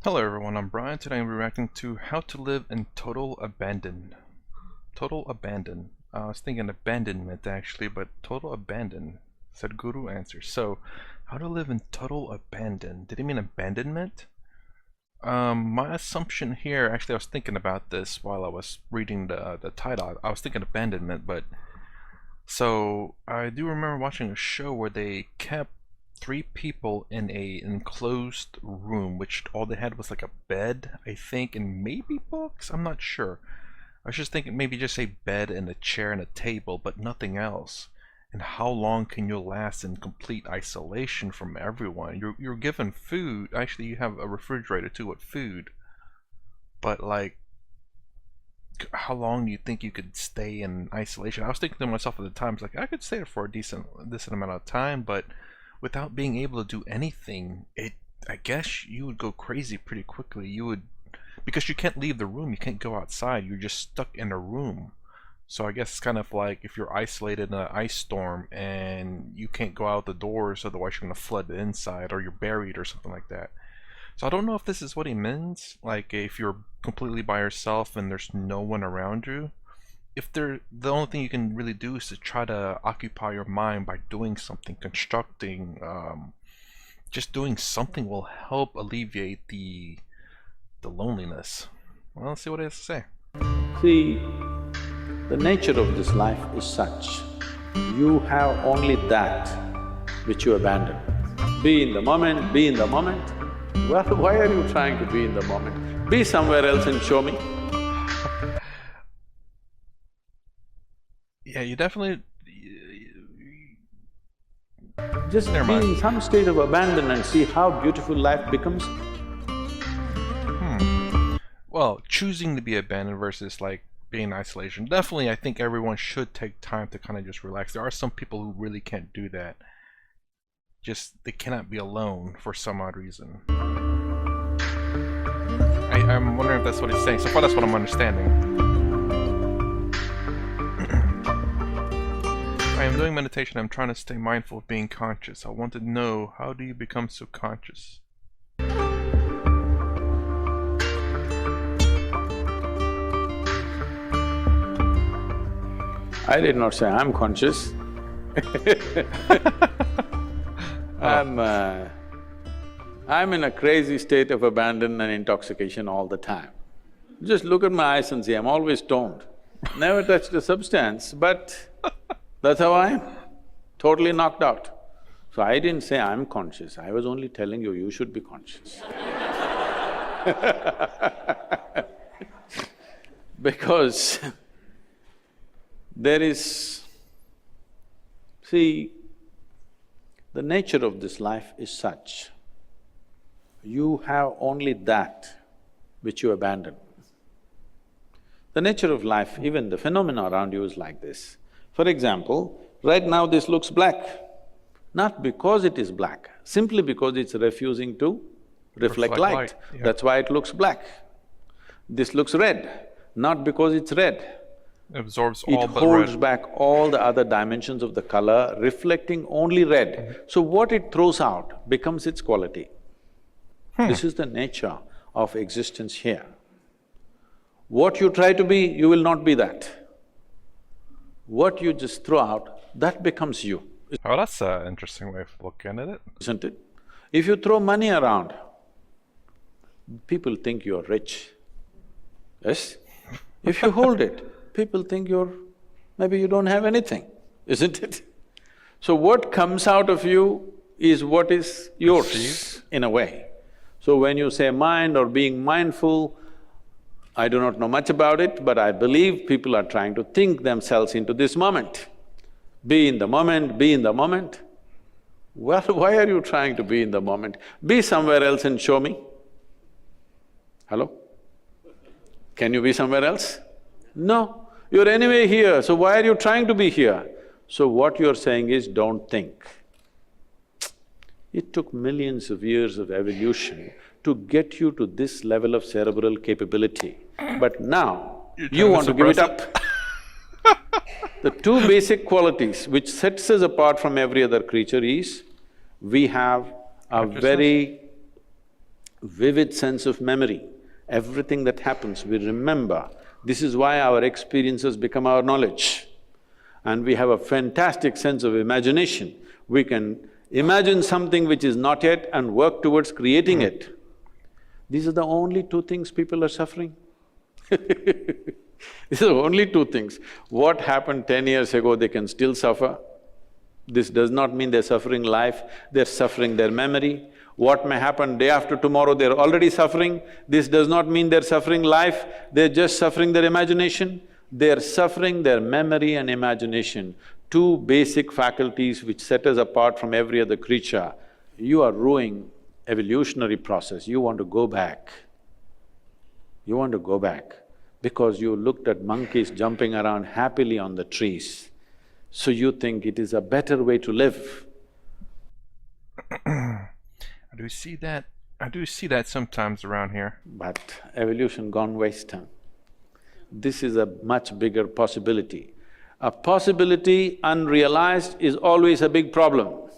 Hello everyone, I'm Brian. Today I'm reacting to How to Live in Total Abandon. Total Abandon. I was thinking abandonment actually, but total abandon. Sadhguru answers. So, how to live in total abandon. Did he mean abandonment? My assumption here, actually I was thinking about this while I was reading the title. I was thinking abandonment, but so I do remember watching a show where they kept three people in a enclosed room, which all they had was like a bed, I think, and maybe books. I'm not sure. I was just thinking maybe just a bed and a chair and a table, but nothing else. And how long can you last in complete isolation from everyone? You're given food. Actually, you have a refrigerator too with food, but like, how long do you think you could stay in isolation? I was thinking to myself at the time, like I could stay there for a decent amount of time, but without being able to do anything, I guess you would go crazy pretty quickly. You would, because you can't leave the room, you can't go outside, you're just stuck in a room. So I guess it's kind of like if you're isolated in an ice storm and you can't go out the doors, otherwise you're gonna flood the inside, or you're buried or something like that. So I don't know if this is what he means, like if you're completely by yourself and there's no one around you. If the only thing you can really do is to try to occupy your mind by doing something, constructing, just doing something will help alleviate the loneliness. Well, let's see what it has to say. See, the nature of this life is such, you have only that which you abandon. Be in the moment, be in the moment. Well, why are you trying to be in the moment? Be somewhere else and show me. Yeah, you definitely… Just be in some state of abandon and see how beautiful life becomes. Well, choosing to be abandoned versus like being in isolation. Definitely, I think everyone should take time to kind of just relax. There are some people who really can't do that. Just, they cannot be alone for some odd reason. I'm wondering if that's what he's saying. So far, that's what I'm understanding. I am doing meditation. I'm trying to stay mindful of being conscious. I want to know, how do you become so conscious? I did not say I'm conscious. I'm in a crazy state of abandon and intoxication all the time. Just look at my eyes and see, I'm always stoned. Never touched a substance, but that's how I am, totally knocked out. So I didn't say I'm conscious, I was only telling you, you should be conscious. Because there is… See, the nature of this life is such, you have only that which you abandon. The nature of life, even the phenomena around you is like this. For example, right now this looks black, not because it is black, simply because it's refusing to reflect light. Yeah. That's why it looks black. This looks red, not because it's red. It absorbs all but red. It holds back all the other dimensions of the color, reflecting only red. So what it throws out becomes its quality. This is the nature of existence here. What you try to be, you will not be that. What you just throw out, that becomes you. Oh, that's an interesting way of looking at it. Isn't it? If you throw money around, people think you're rich. Yes? If you hold it, people think maybe you don't have anything, isn't it? So what comes out of you is what is yours, in a way. So when you say mind or being mindful, I do not know much about it, but I believe people are trying to think themselves into this moment. Be in the moment, be in the moment. Well, why are you trying to be in the moment? Be somewhere else and show me. Hello? Can you be somewhere else? No, you're anyway here, so why are you trying to be here? So what you're saying is, don't think. It took millions of years of evolution to get you to this level of cerebral capability, but now you want to give it up. The two basic qualities which sets us apart from every other creature is, we have a very vivid sense of memory. Everything that happens, we remember. This is why our experiences become our knowledge. And we have a fantastic sense of imagination. We can imagine something which is not yet and work towards creating it. These are the only two things people are suffering. These are only two things. What happened 10 years ago, they can still suffer. This does not mean they're suffering life, they're suffering their memory. What may happen day after tomorrow, they're already suffering. This does not mean they're suffering life, they're just suffering their imagination. They're suffering their memory and imagination, two basic faculties which set us apart from every other creature. You are ruining evolutionary process, you want to go back. You want to go back because you looked at monkeys jumping around happily on the trees. So you think it is a better way to live. I do see that sometimes around here. But evolution gone western. This is a much bigger possibility. A possibility unrealized is always a big problem.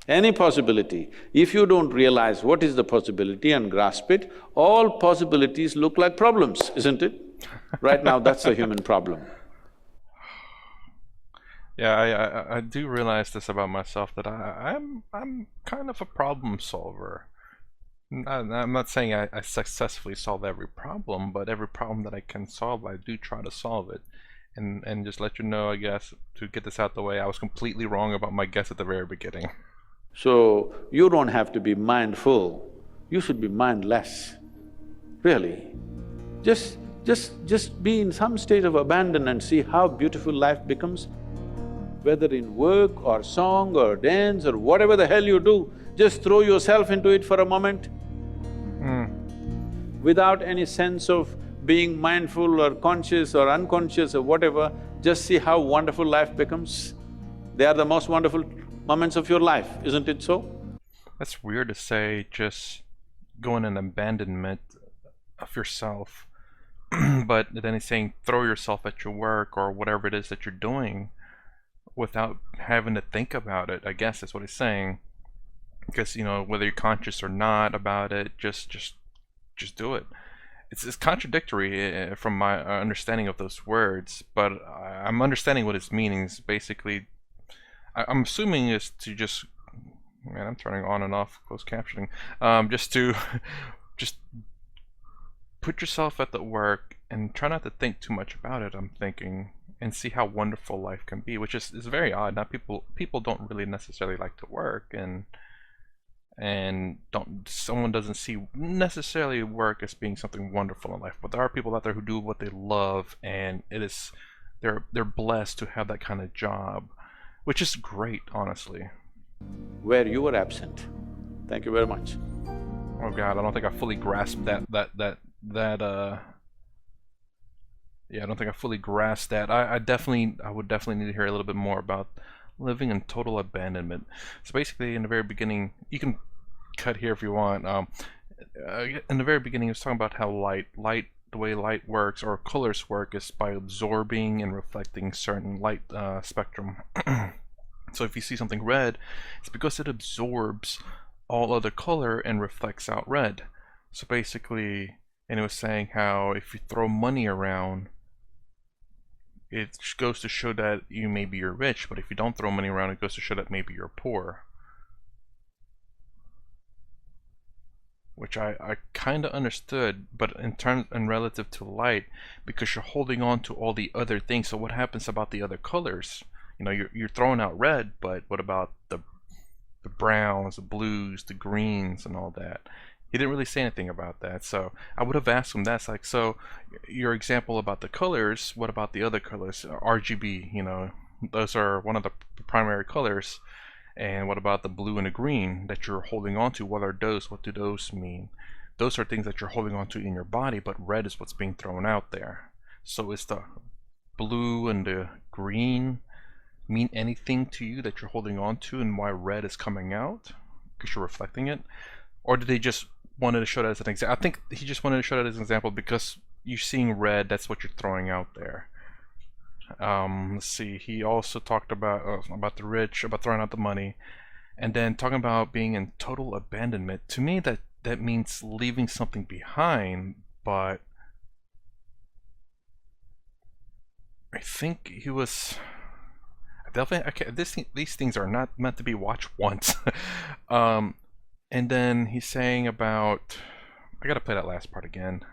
Any possibility, if you don't realize what is the possibility and grasp it, all possibilities look like problems, isn't it? Right now, that's a human problem. Yeah, I do realize this about myself, that I'm kind of a problem solver. I'm not saying I successfully solve every problem, but every problem that I can solve, I do try to solve it. And just let you know, I guess, to get this out the way, I was completely wrong about my guess at the very beginning. So, you don't have to be mindful, you should be mindless, really. Just be in some state of abandon and see how beautiful life becomes. Whether in work or song or dance or whatever the hell you do, just throw yourself into it for a moment. Without any sense of being mindful or conscious or unconscious or whatever, just see how wonderful life becomes. They are the most wonderful moments of your life, isn't it so? That's weird to say, just go in an abandonment of yourself. But then he's saying throw yourself at your work or whatever it is that you're doing without having to think about it, I guess that's what he's saying. Because, you know, whether you're conscious or not about it, just do it. It's contradictory from my understanding of those words, but I'm understanding what its meaning is. Basically, I'm assuming is to just, man, I'm turning on and off closed captioning, just to just put yourself at the work and try not to think too much about it, I'm thinking, and see how wonderful life can be, which is very odd. Now people don't really necessarily like to work, and someone doesn't see necessarily work as being something wonderful in life, but there are people out there who do what they love, and they're blessed to have that kind of job, which is great, honestly. Where you were absent. Thank you very much. Oh God, I don't think I fully grasped that yeah, I don't think I fully grasped that. I would definitely need to hear a little bit more about living in total abandonment. So basically, in the very beginning, you can cut here if you want. In the very beginning, he was talking about how the way light works, or colors work, is by absorbing and reflecting certain light spectrum. So if you see something red, it's because it absorbs all other color and reflects out red. So basically, and it was saying how if you throw money around, it goes to show that maybe you're rich, but if you don't throw money around, it goes to show that maybe you're poor. Which I kind of understood, but in terms and relative to light, because you're holding on to all the other things. So what happens about the other colors? You know, you're throwing out red, but what about the browns, the blues, the greens, and all that? He didn't really say anything about that, so I would have asked him. That's like, so your example about the colors, what about the other colors? RGB, you know, those are one of the primary colors. And what about the blue and the green that you're holding on to? What are those? What do those mean? Those are things that you're holding on to in your body, but red is what's being thrown out there. So is the blue and the green mean anything to you that you're holding on to, and why red is coming out? Because you're reflecting it? Or did they just wanted to show that as an example? I think he just wanted to show that as an example because you're seeing red, that's what you're throwing out there. Let's see, he also talked about the rich, about throwing out the money, and then talking about being in total abandonment. To me, that that means leaving something behind, but I think he was definitely these things are not meant to be watched once. And then he's saying about, I gotta play that last part again.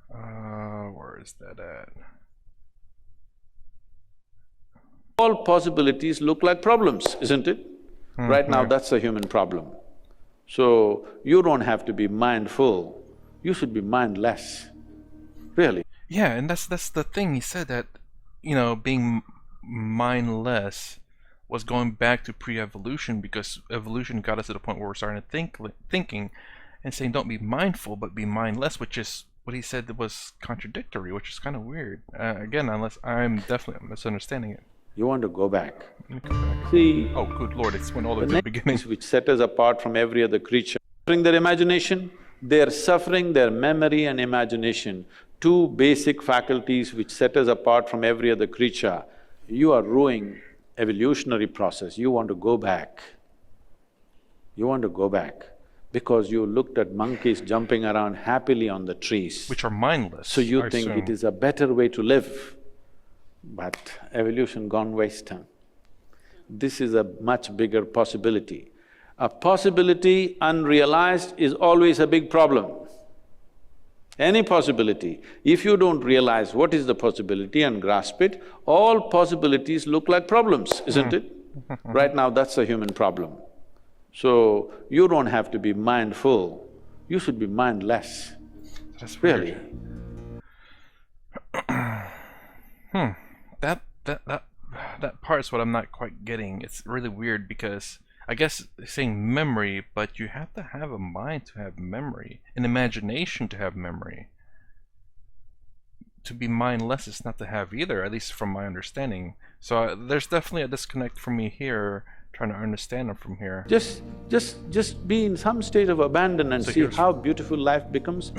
Where is that at? All possibilities look like problems, isn't it? Right now, Yeah. that's a human problem. So, you don't have to be mindful, you should be mindless, really. Yeah, and that's the thing. He said that, you know, being mindless was going back to pre-evolution, because evolution got us to the point where we're starting to thinking, and saying don't be mindful but be mindless, which is what he said was contradictory, which is kind of weird. Again, unless I'm definitely misunderstanding it. You want to go back. Let me come back. See, Oh, good Lord! It's went all the way the to the next beginning. things which set us apart from every other creature, suffering their imagination, they are suffering their memory and imagination, two basic faculties which set us apart from every other creature. You are ruining evolutionary process, you want to go back. You want to go back because you looked at monkeys jumping around happily on the trees. Which are mindless. So you I think assume. it is a better way to live, but evolution gone waste. This is a much bigger possibility. A possibility unrealized is always a big problem. Any possibility, if you don't realize what is the possibility and grasp it, all possibilities look like problems, isn't it? Right now, that's a human problem. So, you don't have to be mindful, you should be mindless, That's really. That part is what I'm not quite getting. It's really weird because I guess saying memory, but you have to have a mind to have memory, an imagination to have memory. To be mindless is not to have either, at least from my understanding. So there's definitely a disconnect for me here, trying to understand them from here. Just be in some state of abandon and So see here's- how beautiful life becomes.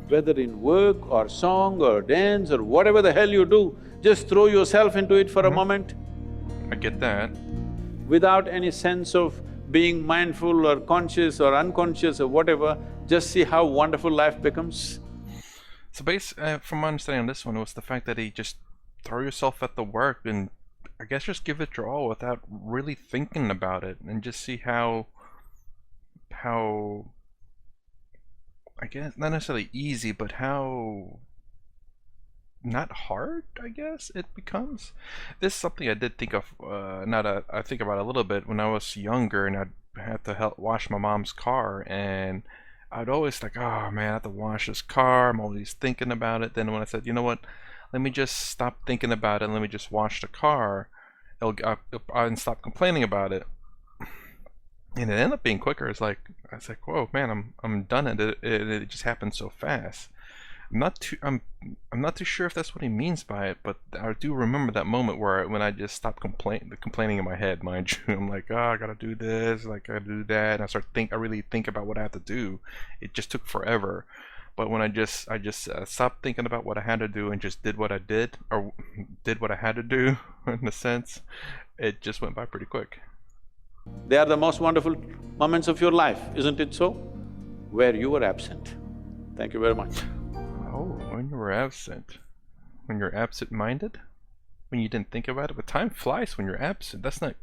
Whether in work or song or dance or whatever the hell you do, just throw yourself into it for a moment I get that. without any sense of being mindful or conscious or unconscious or whatever, just see how wonderful life becomes. So from my understanding on this one, it was the fact that he just throw yourself at the work and I guess just give it your all without really thinking about it, and just see how I guess not necessarily easy, but how not hard, I guess, it becomes. This is something I did think of, I think about a little bit when I was younger, and I'd have to help wash my mom's car, and I'd always like, oh man, I have to wash this car, I'm always thinking about it. Then when I said, you know what, let me just stop thinking about it and let me just wash the car, I'll stop complaining about it. And it ended up being quicker. I was like, whoa, man, I'm done. It just happened so fast. I'm not too sure if that's what he means by it, but I do remember that moment when I just stopped complaining in my head, mind you. I'm like, oh, I gotta do this, like I gotta do that, and I really think about what I have to do. It just took forever. But when I just stopped thinking about what I had to do and just did what I did, or did what I had to do, in a sense, it just went by pretty quick. They are the most wonderful moments of your life, isn't it so? Where you were absent. Thank you very much. Oh, when you were absent. When you're absent-minded? When you didn't think about it? But time flies when you're absent. That's not...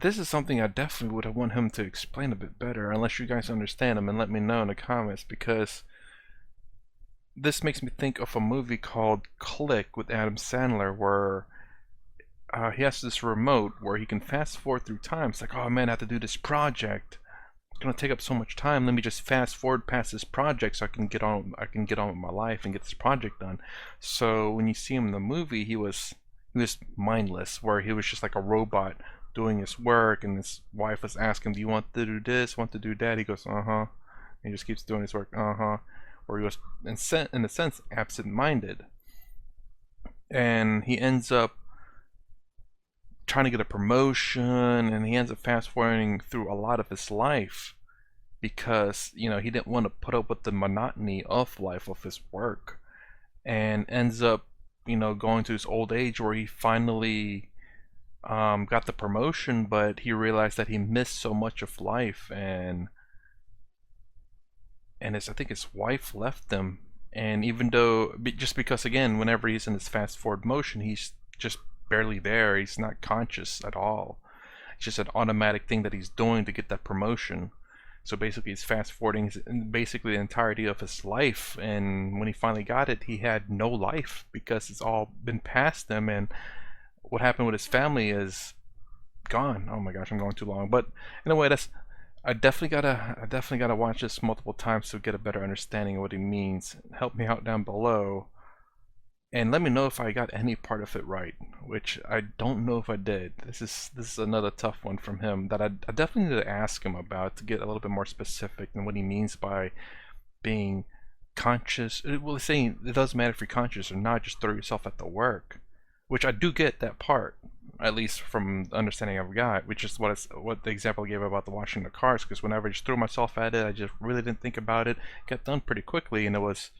This is something I definitely would want him to explain a bit better, unless you guys understand him, and let me know in the comments, because this makes me think of a movie called Click with Adam Sandler, where he has this remote where he can fast forward through time. It's like, oh man, I have to do this project. It's gonna take up so much time. Let me just fast forward past this project so I can get on with my life and get this project done. So when you see him in the movie, he was mindless, where he was just like a robot doing his work, and his wife was asking, do you want to do this, want to do that? He goes, uh-huh. He just keeps doing his work, uh-huh. Or he was in a sense absent-minded. And he ends up trying to get a promotion, and he ends up fast forwarding through a lot of his life because, you know, he didn't want to put up with the monotony of life, of his work, and ends up, you know, going to his old age where he finally got the promotion, but he realized that he missed so much of life, and I think his wife left him. And even though, just because again, whenever he's in this fast forward motion, he's just barely there. He's not conscious at all. It's just an automatic thing that he's doing to get that promotion. So basically, he's fast forwarding basically the entirety of his life. And when he finally got it, he had no life because it's all been past him. And what happened with his family is gone. Oh my gosh, I'm going too long. But anyway, that's I definitely gotta watch this multiple times to get a better understanding of what he means. Help me out down below, and let me know if I got any part of it right, which I don't know if I did. This is another tough one from him that I definitely need to ask him about to get a little bit more specific than what he means by being conscious. Well, he's saying it doesn't matter if you're conscious or not, just throw yourself at the work, which I do get that part, at least from the understanding I've got, which is what the example I gave about the washing the cars, because whenever I just threw myself at it, I just really didn't think about it, got done pretty quickly, and it was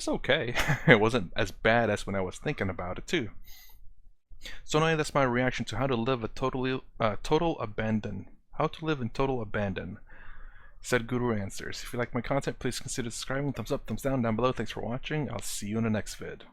okay. It wasn't as bad as when I was thinking about it too. So anyway, that's my reaction to how to live a total abandon. How to live in total abandon. Sadhguru answers. If you like my content, please consider subscribing. Thumbs up, thumbs down below. Thanks for watching. I'll see you in the next vid.